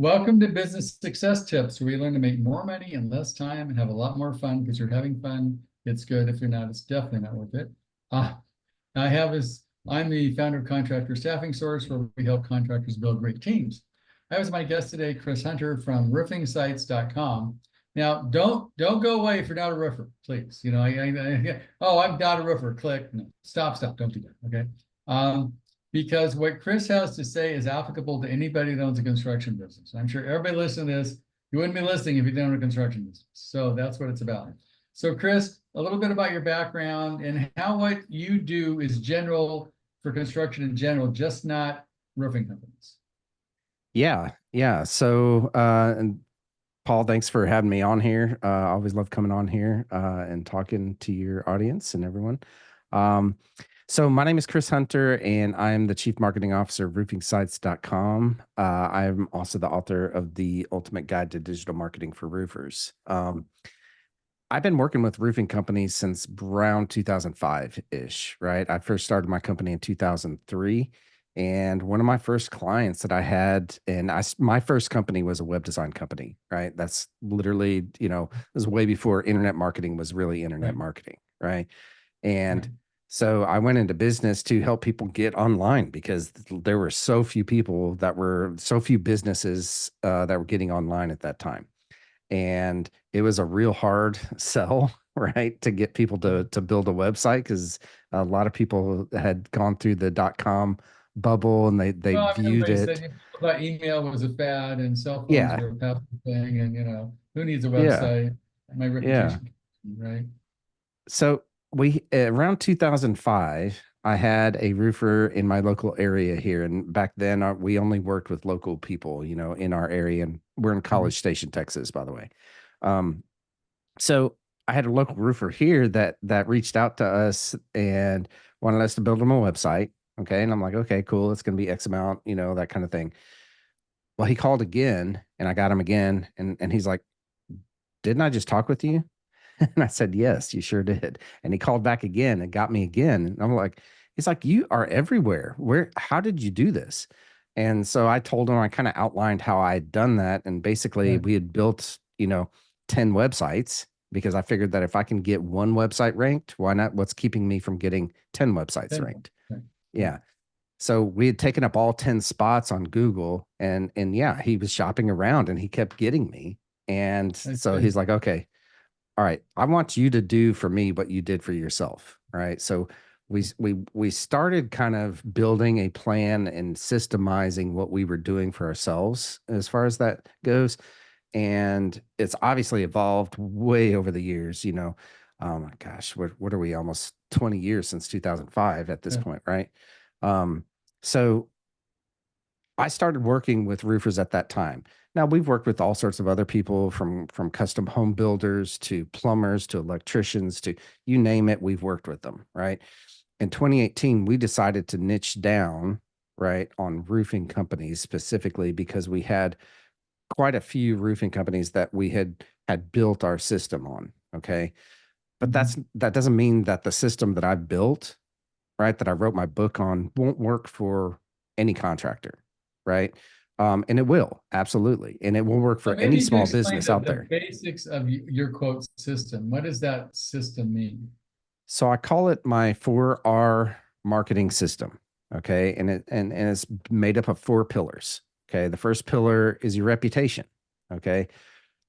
Welcome to Business Success Tips, where you learn to make more money in less time and have a lot more fun because you're having fun. It's good. If you're not, it's definitely not worth it. I'm the founder of Contractor Staffing Source, where we help contractors build great teams. I was my guest today, Chris Hunter from roofingsites.com. Now, don't go away if you're not a roofer, please. Oh, I'm not a roofer. Click. No, stop. Don't do that. Okay. Because what Chris has to say is applicable to anybody that owns a construction business. I'm sure everybody listening to this, you wouldn't be listening if you didn't own a construction business. So that's what it's about. So Chris, a little bit about your background and how what you do is general for construction in general, just not roofing companies. Yeah. So, and Paul, thanks for having me on here. I always love coming on here and talking to your audience and everyone. So my name is Chris Hunter, and I'm the Chief Marketing Officer of roofingsites.com. I'm also the author of the Ultimate Guide to Digital Marketing for Roofers. I've been working with roofing companies since around 2005-ish, right? I first started my company in 2003. And one of my first clients that I had, my first company was a web design company, right? That's literally, this was way before internet marketing was really internet marketing, right? And so I went into business to help people get online because there were so few businesses that were getting online at that time. And it was a real hard sell, right, to get people to build a website because a lot of people had gone through the .com bubble and they viewed it. That email was a fad and cell phones Yeah. were a powerful thing, and who needs a Yeah. website? My Yeah. reputation, right? So we around 2005, I had a roofer in my local area here, and back then we only worked with local people, in our area, and we're in College Station, Texas, by the way. So I had a local roofer here that reached out to us and wanted us to build him a website. Okay, and I'm like, okay, cool. It's going to be X amount, that kind of thing. Well, he called again, and I got him again, and he's like, "Didn't I just talk with you?" And I said, "Yes, you sure did." And he called back again and got me again. And I'm like, he's like, "You are everywhere. How did you do this?" And so I told him, I kind of outlined how I had done that. And basically we had built, 10 websites because I figured that if I can get one website ranked, why not? What's keeping me from getting 10 websites ranked? Yeah. So we had taken up all 10 spots on Google and yeah, he was shopping around and he kept getting me. And so he's like, okay, all right, I want you to do for me what you did for yourself. Right. So we started kind of building a plan and systemizing what we were doing for ourselves as far as that goes. And it's obviously evolved way over the years, oh my gosh, what are we, almost 20 years since 2005 at this point, right? So I started working with roofers at that time. Now we've worked with all sorts of other people from custom home builders to plumbers to electricians to you name it, we've worked with them, right? In 2018, we decided to niche down, right, on roofing companies specifically because we had quite a few roofing companies that we had built our system on. Okay. But that doesn't mean that the system that I built, right, that I wrote my book on won't work for any contractor. Right. And it will absolutely. And it will work for any small business out there. The basics of your quote system. What does that system mean? So I call it my 4R marketing system. Okay. And it's made up of 4 pillars. Okay. The first pillar is your reputation. Okay.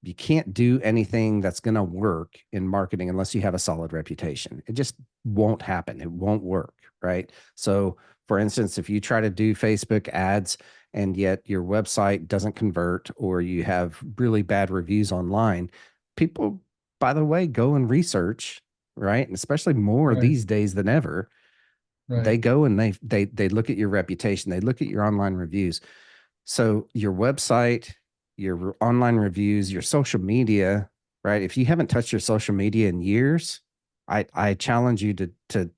You can't do anything that's going to work in marketing unless you have a solid reputation. It just won't happen. It won't work. Right. So for instance, if you try to do Facebook ads and yet your website doesn't convert or you have really bad reviews online, people, by the way, go and research, right? And especially more these days than ever. They go and they look at your reputation. They look at your online reviews. So your website, your online reviews, your social media, right? If you haven't touched your social media in years, I challenge you to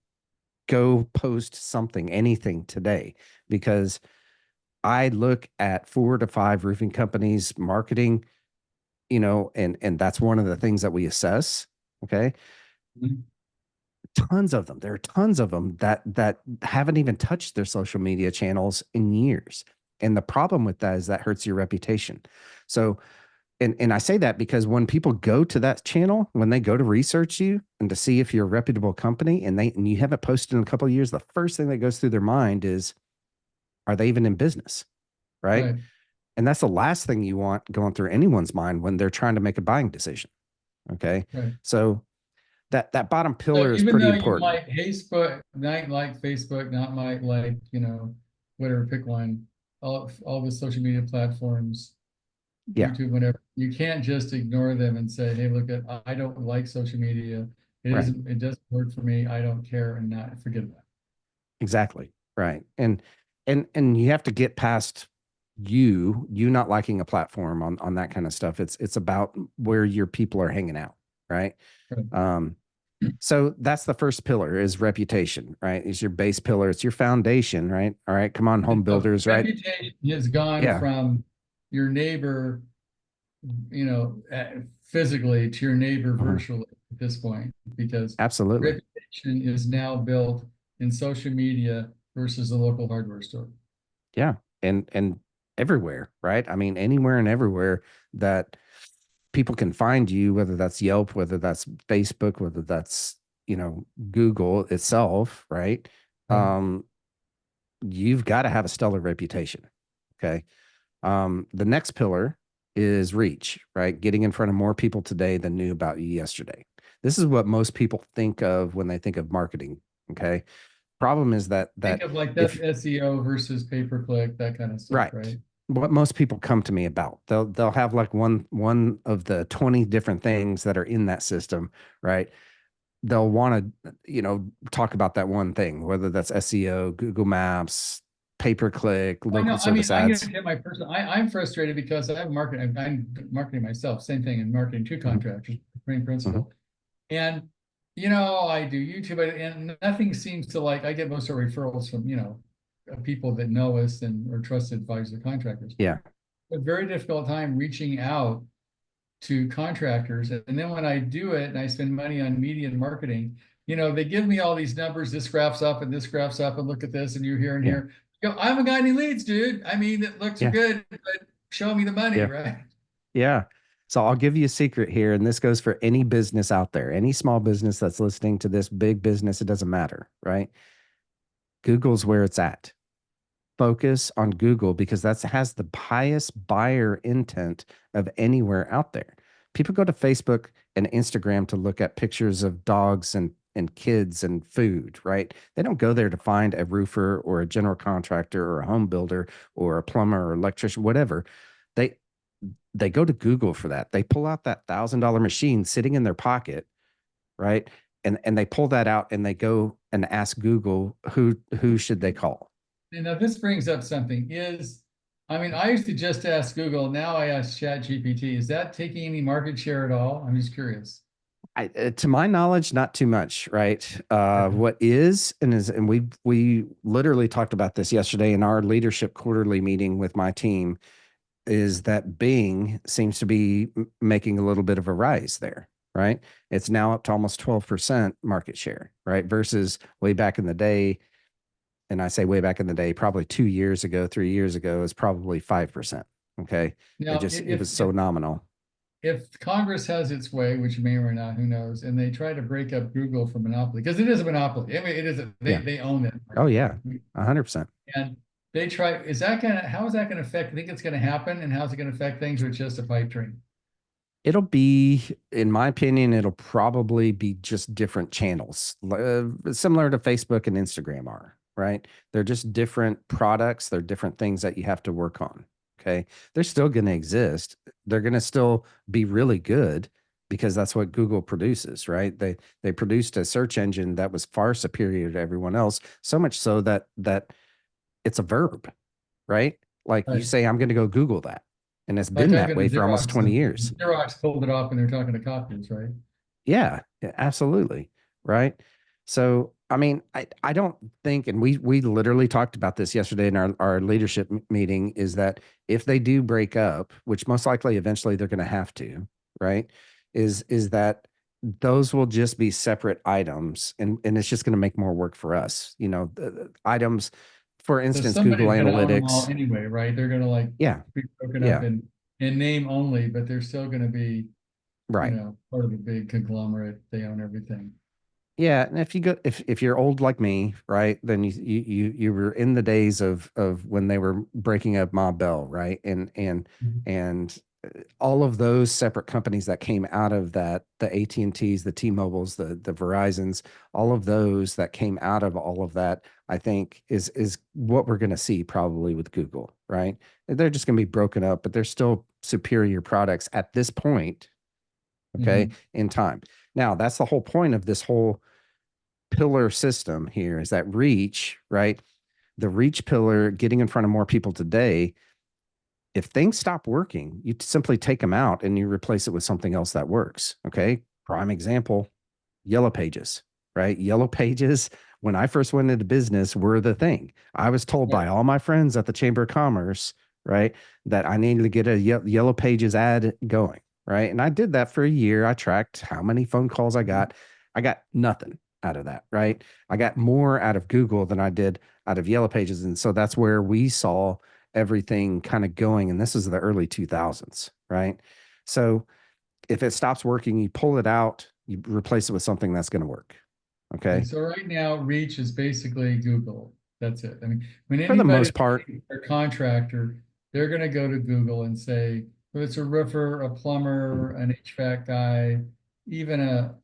go post something, anything today, because I look at 4 to 5 roofing companies marketing, and that's one of the things that we assess. Okay. Tons of them. There are tons of them that haven't even touched their social media channels in years. And the problem with that is that hurts your reputation. So, and I say that because when people go to that channel, when they go to research you and to see if you're a reputable company and you haven't posted in a couple of years, the first thing that goes through their mind is, are they even in business? Right. Right. And that's the last thing you want going through anyone's mind when they're trying to make a buying decision. Okay. Right. So that bottom So pillar is even pretty though you important. might not like Facebook, not might like, whatever, pick one, all the social media platforms, Yeah. YouTube, whatever, you can't just ignore them and say, hey, look, I don't like social media. Right. It doesn't work for me. I don't care, and not forget about Exactly. Right. And you have to get past you not liking a platform on that kind of stuff. It's about where your people are hanging out. Right. it. Um, so that's the first pillar is reputation, right? Is your base pillar. It's your foundation, right? All right. Come on, home And so builders, right? reputation has gone Yeah. from your neighbor, physically to your neighbor Mhm. virtually at this point, because Absolutely. reputation is now built in social media versus the local hardware store. Yeah. And everywhere, right? I mean, anywhere and everywhere that people can find you, whether that's Yelp, whether that's Facebook, whether that's, Google itself, right? Right. Um, you've got to have a stellar reputation. Okay. The next pillar is reach, right? Getting in front of more people today than knew about you yesterday. This is what most people think of when they think of marketing. Okay. Problem is Think that of like that if SEO versus pay-per-click, that kind of stuff, right, right? what most people come to me about, they'll have like one of the 20 different things that are in that system, right? They'll want to, talk about that one thing, whether that's SEO, Google Maps, pay per click, I know. local I mean, service I'm going to ads. hit my personal. I'm frustrated because I have marketing. I'm marketing myself. Same thing in marketing to Mhm, contractors, main mhm. principle. And I do YouTube, and nothing seems to like. I get most of our referrals from people that know us and are trusted advisors of contractors. Yeah, A very difficult time reaching out to contractors, and then when I do it and I spend money on media and marketing, they give me all these numbers. This graphs up and this graphs up, and look at this, and you're here and yeah, here. I haven't got any leads, dude. I mean, it looks yeah, good, but show me the money, yeah, right? yeah. So I'll give you a secret here, and this goes for any business out there, any small business that's listening to this, big business, it doesn't matter, right? Google's where it's at. Focus on Google because that has the highest buyer intent of anywhere out there. People go to Facebook and Instagram to look at pictures of dogs and kids and food, right? They don't go there to find a roofer or a general contractor or a home builder or a plumber or electrician, whatever. They they go to Google for that. They pull out that $1,000 machine sitting in their pocket, right? And they pull that out and they go and ask Google who should they call. Now this brings up something. I mean, I used to just ask Google. Now I ask Chat GPT. Is that taking any market share at all? I'm just curious. To my knowledge, not too much, right? What is and we literally talked about this yesterday in our leadership quarterly meeting with my team, is that Bing seems to be making a little bit of a rise there, right? It's now up to almost 12% market share, right? Versus way back in the day, and I say way back in the day, probably 2 years ago, 3 years ago, is probably 5%. Okay. Now, It was so nominal. if Congress has its way, which may or may not, who knows, and they try to break up Google for monopoly, because it is a monopoly. I mean, it is Yeah. they own it. Oh yeah. 100%. And they try, how is that gonna affect? I think it's gonna happen, and how's it gonna affect things with just a pipe dream? It'll be, in my opinion, it'll probably be just different channels, similar to Facebook and Instagram are, right? They're just different products. They're different things that you have to work on. Okay. They're still going to exist. They're going to still be really good because that's what Google produces, right? They produced a search engine that was far superior to everyone else, so much so that it's a verb, right? Like you Right. say, I'm going to go Google that. And it's Like been I'm that gonna way for almost 20 years. Xerox pulled it off when they're talking to copies, right? Yeah, absolutely. Right. So, I mean, I don't think, and we literally talked about this yesterday in our leadership meeting, is that if they do break up, which most likely eventually they're going to have to, right, is that those will just be separate items and it's just going to make more work for us. The items For So instance, Google somebody's gonna own them all Analytics. anyway, right? They're gonna like Yeah, be broken up yeah, in name only, but they're still gonna be, right. part of the big conglomerate. They own everything. Yeah, and if you go if you're old like me, right, then you were in the days of when they were breaking up Ma Bell, right? And all of those separate companies that came out of that, the AT&Ts, the T-Mobiles, the Verizons, all of those that came out of all of that, I think is what we're going to see probably with Google, right? They're just going to be broken up, but they're still superior products at this point, okay, Mhm. in time. Now, that's the whole point of this whole pillar system here is that reach, right? The reach pillar, getting in front of more people today. If things stop working, you simply take them out and you replace it with something else that works. Okay. Prime example, Yellow Pages, right? Yellow Pages, when I first went into business, were the thing. I was told Yeah. by all my friends at the Chamber of Commerce, right, that I needed to get a Yellow Pages ad going, right? And I did that for a year. I tracked how many phone calls I Mhm. got. I got nothing out of that, right? I got more out of Google than I did out of Yellow Pages. And so that's where we saw everything kind of going. And this is the early 2000s, right? So if it stops working, you pull it out, you replace it with something that's going to work. Okay, Okay. so right now, reach is basically Google. That's it. I mean, when For the anybody's most part. looking for a contractor, they're going to go to Google and say, if it's a roofer, a plumber, an HVAC guy, even a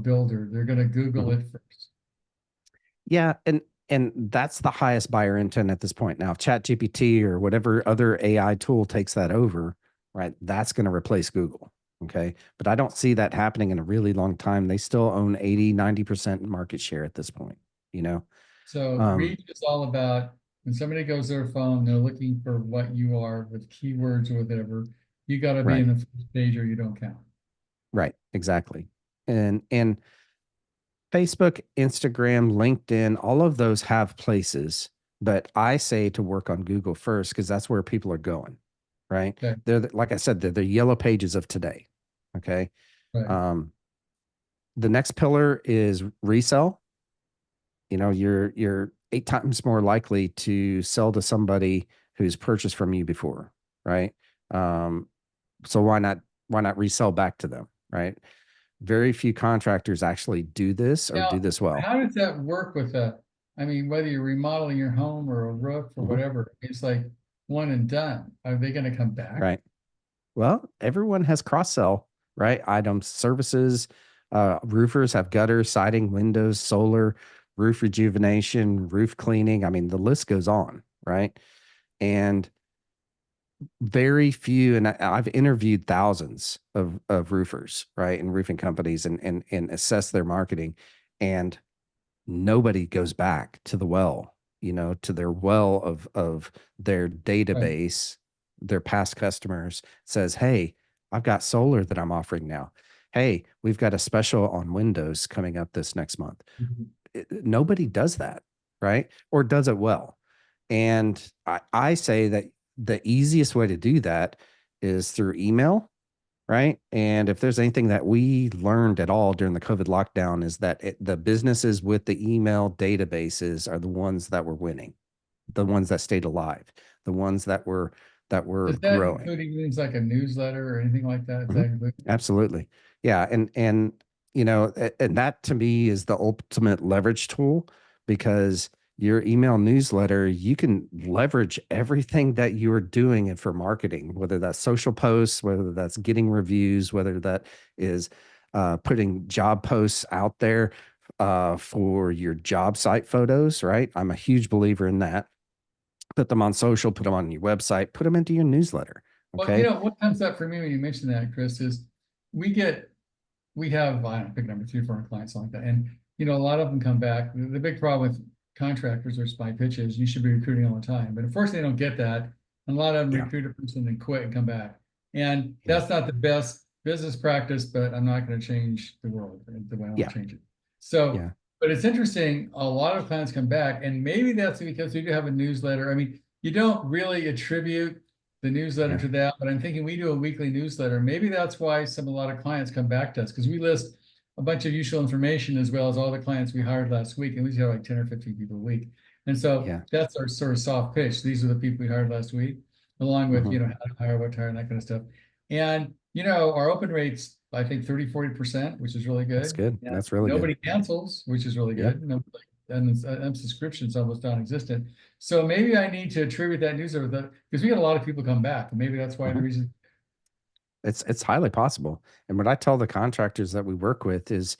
builder, they're going to Google Mhm. it first. Yeah. And that's the highest buyer intent at this point. Now, if Chat GPT or whatever other AI tool takes that over, right, that's going to replace Google. Okay. But I don't see that happening in a really long time. They still own 80, 90% market share at this point, you know? So Um, reach is all about when somebody goes to their phone, they're looking for what you are with keywords or whatever. You got to be right, in the first page or you don't count. right, exactly. And Facebook, Instagram, LinkedIn, all of those have places, but I say to work on Google first because that's where people are going, right? Okay, Like I said, they're the yellow pages of today. Okay. right. Um, the next pillar is resell. You know, you're 8 times more likely to sell to somebody who's purchased from you before, right? Um, so why not resell back to them, right? Very few contractors actually do this or do Now, this well. how does that work with I mean, whether you're remodeling your home or a roof or Mhm. whatever, it's like one and done. Are they going to come back? Right. Well, everyone has cross sell, right? Items, services. Roofers have gutters, siding, windows, solar, roof rejuvenation, roof cleaning. I mean, the list goes on, right? And very few, and I've interviewed thousands of roofers, right, and roofing companies, and assess their marketing, and nobody goes back to the well, to their well of their Right. database, their past customers says, hey, I've got solar that I'm offering now. Hey, we've got a special on Windows coming up this next month. Mhm. Nobody does that, right? Or does it well. And I say that the easiest way to do that is through email, right? And if there's anything that we learned at all during the COVID lockdown is that the businesses with the email databases are the ones that were winning, the ones that stayed alive, the ones that were Is that growing. including things like a newsletter or anything like that? Is that Mhm. included? Absolutely. Yeah. And and that to me is the ultimate leverage tool because your email newsletter, you can leverage everything that you're doing and for marketing, whether that's social posts, whether that's getting reviews, whether that is putting job posts out there for your job site photos, right? I'm a huge believer in that. Put them on social, put them on your website, put them into your newsletter. Well, Okay. what comes up for me when you mention that, Chris, is we get we have, I don't know, pick number 3 4 clients, something like that. And, a lot of them come back. The big problem with contractors or spy pitches, you should be recruiting all the time. But unfortunately, they don't get that. And a lot of them Yeah. recruit a person and quit and come back. And Yeah. that's not the best business practice, but I'm not going to change the world the way I want Yeah. to change it. So, Yeah. but it's interesting. A lot of clients come back, and maybe that's because we do have a newsletter. I mean, you don't really attribute the newsletter Yeah. to that, but I'm thinking we do a weekly newsletter. Maybe that's why a lot of clients come back to us because we list a bunch of useful information as well as all the clients we hired last week, and we have like 10 or 15 people a week. And so Yeah. that's our sort of soft pitch. These are the people we hired last week, along with, Hmm. how to hire, what to hire, and that kind of stuff. And, our open rates, I think 30-40%, which is really That's good. good. Yeah. That's really good. Nobody cancels, which is really Yeah. good. Nobody, and subscriptions almost non-existent. So maybe I need to attribute that news over that because we get a lot of people come back. And maybe that's why the Mhm. reason. It's highly possible. And what I tell the contractors that we work with is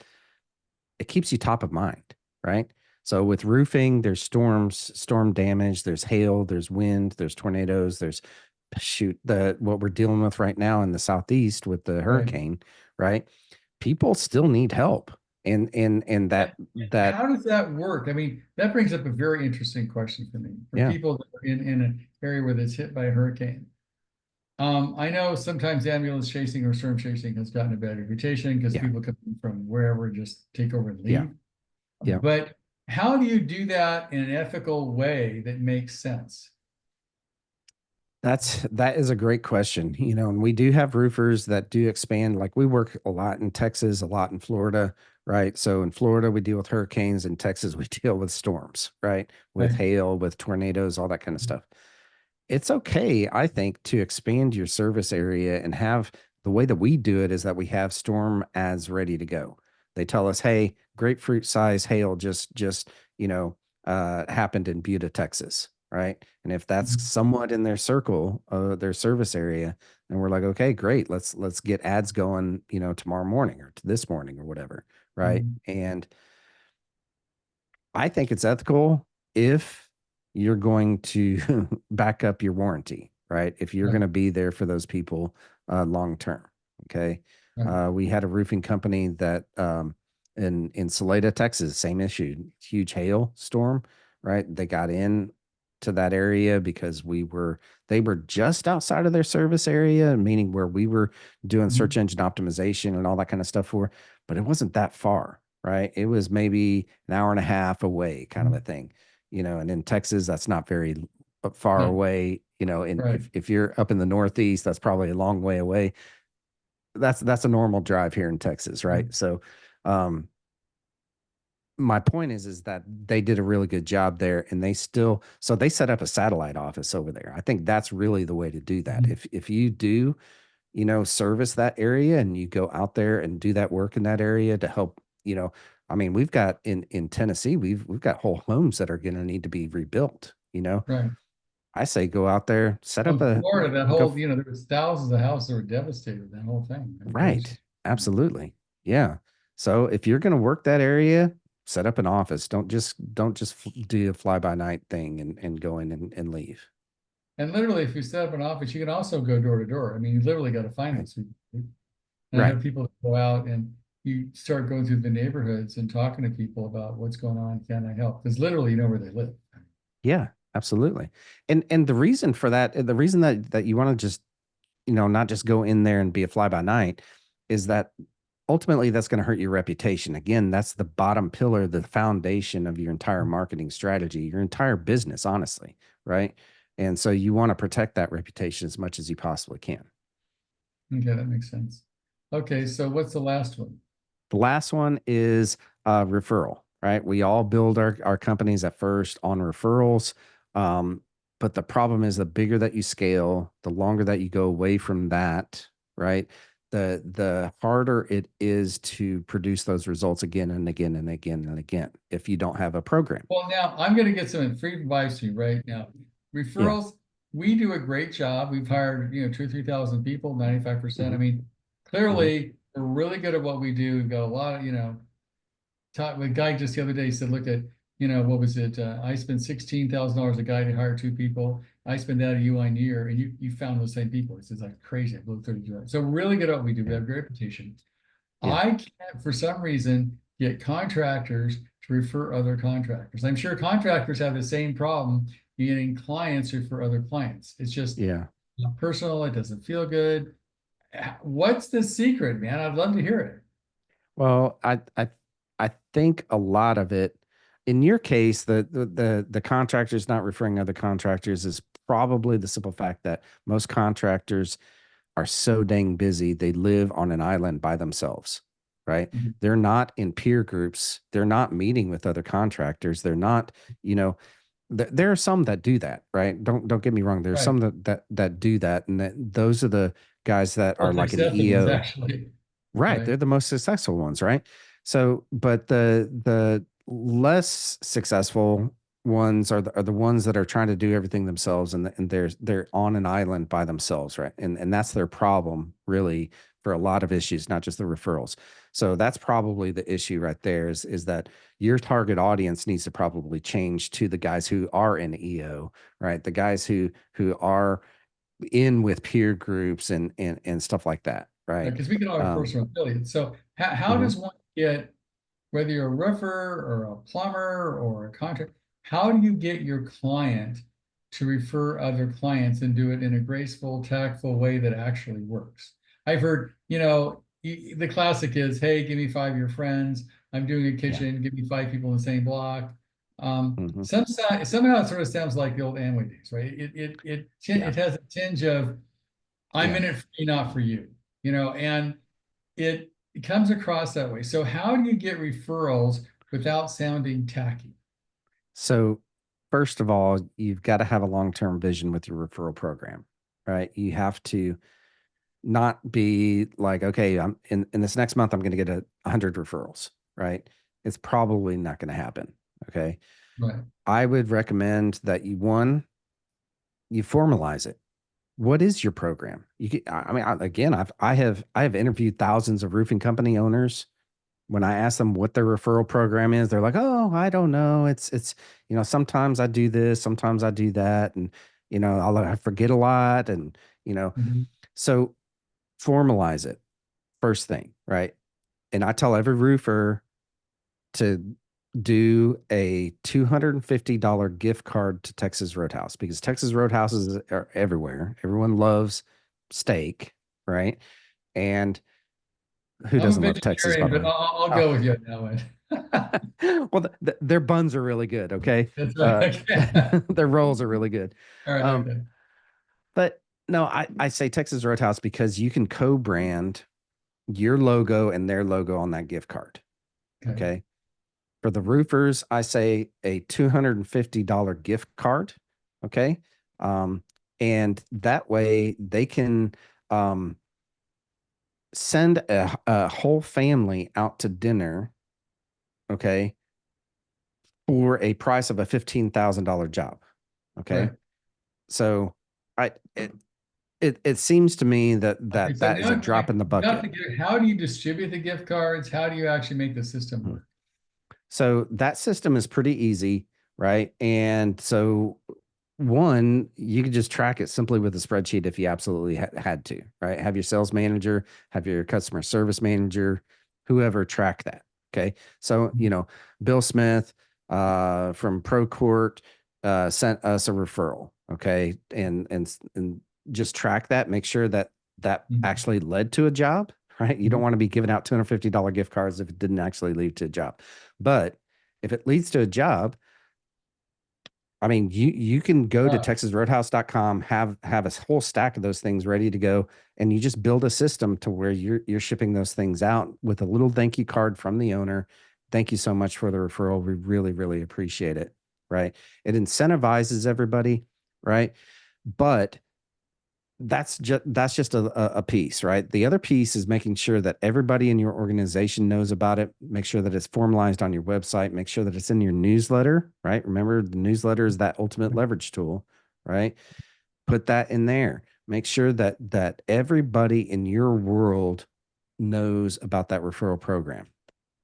it keeps you top of mind, right? So with roofing, there's storms, storm damage, there's hail, there's wind, there's tornadoes, there's shoot the what we're dealing with right now in the southeast with the Right. hurricane, right? People still need help. And And that how does that work? I mean, that brings up a very interesting question for me. For yeah, people that are in an area where it's hit by a hurricane. I know sometimes ambulance chasing or storm chasing has gotten a bad reputation because yeah, people come from wherever and just take over and yeah, leave. yeah. But how do you do that in an ethical way that makes sense? That is a great question. And we do have roofers that do expand. Like we work a lot in Texas, a lot in Florida, right? So in Florida, we deal with hurricanes. In Texas, we deal with storms, right? With Right. hail, with tornadoes, all that kind of stuff. It's okay, I think, to expand your service area and have the way that we do it is that we have storm ads ready to go. They tell us, hey, grapefruit size hail just happened in Buda, Texas, right? And if that's Mhm. somewhat in their circle, their service area, then we're like, okay, great, let's get ads going, tomorrow morning or to this morning or whatever, right? Mhm. And I think it's ethical if you're going to back up your warranty, right? If you're Right. going to be there for those people long term. Okay. Right. We had a roofing company that in Salida, Texas, same issue, huge hail storm, right? They got in to that area because they were just outside of their service area, meaning where we were doing Mhm. search engine optimization and all that kind of stuff for, but it wasn't that far, right? It was maybe an hour and a half away, kind of a Mhm. thing, and in Texas, that's not very far No. away, and Right. if you're up in the Northeast, that's probably a long way away. That's a normal drive here in Texas, Right. right? So, um, my point is that they did a really good job there and so they set up a satellite office over there. I think that's really the way to do that. Mhm. If you do, service that area and you go out there and do that work in that area to help, I mean, we've got in Tennessee, we've got whole homes that are going to need to be rebuilt. Right. I say go out there, set Well, up in Florida, that go whole, there was thousands of houses that were devastated, that whole thing. I mean, that was right. just, Absolutely. Yeah. So if you're going to work that area, set up an office. Don't just do a fly by night thing and go in and leave. and literally, if you set up an office, you can also go door to door. I mean, you literally got to find Right. those people. And I Right. have people that go out and you start going through the neighborhoods and talking to people about what's going on, can I help? Because literally, you know where they live. Yeah, absolutely. And the reason for that, the reason that you want to just, not just go in there and be a fly by night is that ultimately that's going to hurt your reputation. Again, that's the bottom pillar, the foundation of your entire marketing strategy, your entire business, honestly, right? And so you want to protect that reputation as much as you possibly can. Okay, that makes sense. Okay, so what's the last one? The last one is referral, right? We all build our companies at first on referrals. Um, but the problem is the bigger that you scale, the longer that you go away from that, right? The harder it is to produce those results again and again and again and again if you don't have a program. Well, now I'm going to get some free advice to you right now. Yeah. Referrals, we do a great job. We've hired, 2 or 3,000 people, 95%. I Hmm. mean, Hmm. clearly we're really good at what we do. We've got a lot of, talk, a guy just the other day said, look at, what was it? I spent $16,000 a guy to hire 2 people. I spent that a you on year, and you found those same people. He says, like crazy. I blew 32. So we're really good at what we do. We Yeah. have a great reputation. Yeah. I can't, for some reason, get contractors to refer other contractors. I'm sure contractors have the same problem getting clients to refer other clients. It's just Yeah. not personal. It doesn't feel good. What's the secret, man? I'd love to hear it. Well, I think a lot of it, in your case, the contractors not referring other contractors is probably the simple fact that most contractors are so dang busy, they live on an island by themselves, right? Mhm. They're not in peer groups. They're not meeting with other contractors. They're not, you know, there are some that do that, right? Don't get me wrong. There's Right. some that do that, and those are the guys that are Most like an successful ones, EO. actually. Right. Right. They're the most successful ones, right? So, but the less successful ones are the ones that are trying to do everything themselves, and they're on an island by themselves, right? And that's their problem really for a lot of issues, not just the referrals. So that's probably the issue right there is that your target audience needs to probably change to the guys who are in EO, right? The guys who are in with peer groups and stuff like that, right? Because we can all refer Um, from affiliates. So how mhm. does one get, whether you're a roofer or a plumber or a contractor, how do you get your client to refer other clients and do it in a graceful, tactful way that actually works? I've heard, the classic is, hey, give me five of your friends. I'm doing a Yeah. kitchen. Give me five people in the same block. Hmm. Somehow it sort of sounds like the old Amway days, right? Yeah. It has a tinge of I'm Yeah. in it for you, not for you, and it comes across that way. So how do you get referrals without sounding tacky? So, first of all, you've got to have a long-term vision with your referral program, right? You have to not be like, okay, I'm in this next month, I'm going to get 100 referrals, right? It's probably not going to happen. Okay. Right. I would recommend that you formalize it. What is your program? I mean, again, I have interviewed thousands of roofing company owners. When I ask them what their referral program is, they're like, "Oh, I don't know. It's sometimes I do this, sometimes I do that, and I forget a lot, and you know, Mhm. so formalize it first thing, right?" And I tell every roofer to do a $250 gift card to Texas Roadhouse because Texas Roadhouses are everywhere. Everyone loves steak, right? And who I'm a doesn't love Texas, by vegetarian, the but way? I'll Oh, go with you on that one. well, their buns are really good. Okay. That's Uh, right. Okay. their rolls are really good. All right. Um, Okay. but no, I say Texas Roadhouse because you can co-brand your logo and their logo on that gift card. Okay. Okay. For the roofers, I say a $250 gift card. Okay. Um, and that way they can send a whole family out to dinner. Okay. For a price of a $15,000 job. Okay. Right. So I, it seems to me that Okay. So that is now a drop in the bucket. how do you distribute the gift cards? How do you actually make the system Hmm. work? So that system is pretty easy, right? And so one, you could just track it simply with a spreadsheet if you absolutely had to, right? Have your sales manager, have your customer service manager, whoever track that. Okay. So, Bill Smith from ProCourt sent us a referral. Okay. And just track that, make sure that that Mhm. actually led to a job, right? You don't Mhm. want to be giving out $250 gift cards if it didn't actually lead to a job. But if it leads to a job, I mean, you can go to Uh, texasroadhouse.com, have a whole stack of those things ready to go, and you just build a system to where you're shipping those things out with a little thank you card from the owner. Thank you so much for the referral. We really, really appreciate it. Right. It incentivizes everybody, right? But that's just a piece, right? The other piece is making sure that everybody in your organization knows about it. Make sure that it's formalized on your website. Make sure that it's in your newsletter, right? Remember, the newsletter is that ultimate leverage tool, right? Put that in there. Make sure that everybody in your world knows about that referral program,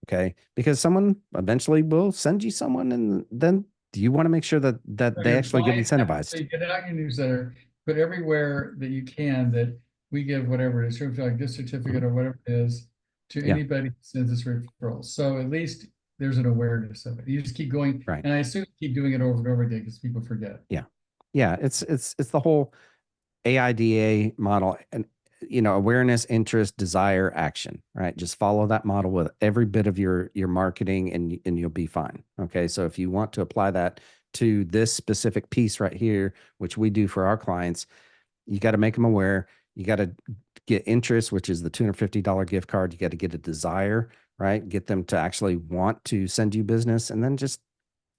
okay? Because someone eventually will send you someone, and then you want to make sure that So they your actually get clients have, so incentivized. you get out your newsletter, put everywhere that you can that we give whatever it is, sort of like this Mhm. certificate or whatever it is to Yeah, anybody who sends us referrals. So at least there's an awareness of it. You just keep going, right. and I assume you keep doing it over and over again because people forget. Yeah. Yeah, it's the whole AIDA model and awareness, interest, desire, action, right? Just follow that model with every bit of your marketing and you'll be fine. Okay? So if you want to apply that to this specific piece right here, which we do for our clients, you got to make them aware. You got to get interest, which is the $250 gift card. You got to get a desire, right? Get them to actually want to send you business and then just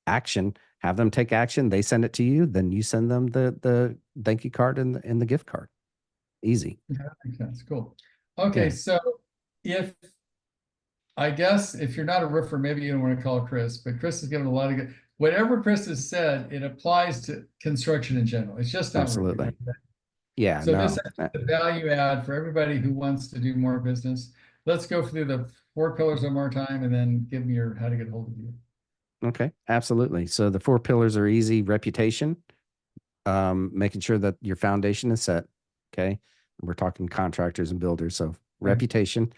action. have them take action. They send it to you. Then you send them the thank you card and the gift card. Easy. Yeah, that makes sense. Cool. Okay, Yeah, so if I guess if you're not a roofer, maybe you don't want to call Chris, but Chris has given a lot of good, whatever Chris has said, it applies to construction in general. It's just not roofing. absolutely. Yeah, So this no. is the value add for everybody who wants to do more business. Let's go through the 4 pillars one more time and then give me your how to get a hold of you. Okay, absolutely. So the 4 pillars are easy: reputation, making sure that your foundation is set. Okay. We're talking contractors and builders. So Okay. reputation,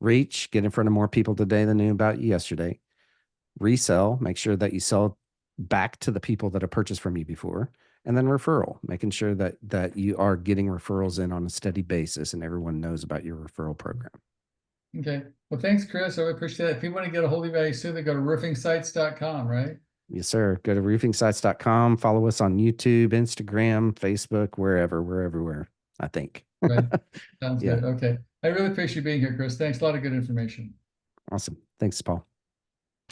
reach, get in front of more people today than knew about you yesterday. Resell, make sure that you sell back to the people that have purchased from you before. And then referral, making sure that you are getting referrals in on a steady basis and everyone knows about your referral program. Okay. Well, thanks, Chris. I really appreciate it. If you want to get a hold of you soon, they go to roofingsites.com, right? Yes, sir. Go to roofingsites.com. Follow us on YouTube, Instagram, Facebook, wherever. We're everywhere, I think. Right. Sounds Yeah. good. Okay. I really appreciate you being here, Chris. Thanks. A lot of good information. Awesome. Thanks, Paul.